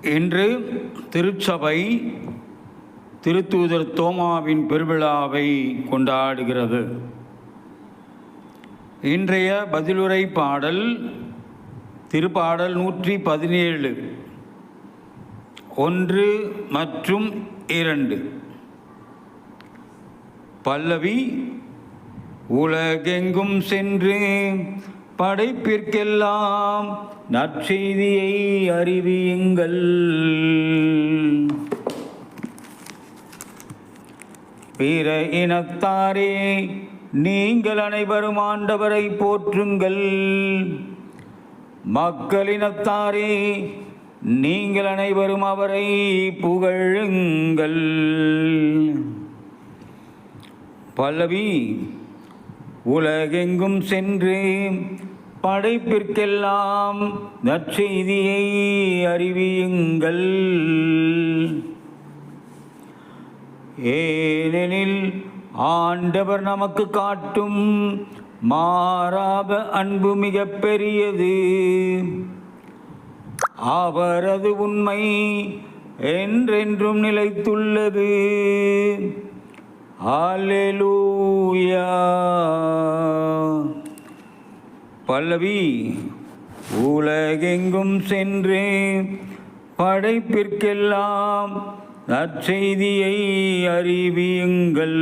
இன்று திருச்சபை திருத்தூதர் தோமாவின் பெருவிழாவை கொண்டாடுகிறது. இன்றைய பதிலுரை பாடல் திருப்பாடல் 117 1 மற்றும் 2. பல்லவி: உலகெங்கும் சென்று படைப்பிற்கெல்லாம் நற்செய்தியை அறிவியுங்கள். பிற இனத்தாரே, நீங்கள் அனைவரும் ஆண்டவரை போற்றுங்கள். மக்களினத்தாரே, நீங்கள் அனைவரும் அவரை புகழுங்கள். பல்லவி: உலகெங்கும் சென்று படைப்பிற்கெல்லாம் நற்செய்தியை அறிவியுங்கள். ஏனெனில் ஆண்டவர் நமக்கு காட்டும் மாறாத அன்பு மிக பெரியது. அவரது உண்மை என்றென்றும் நிலைத்துள்ளது. அல்லேலூயா. பல்லவி: உலகெங்கும் சென்று படைப்பிற்கெல்லாம் நற்செய்தியை அறிவியுங்கள்.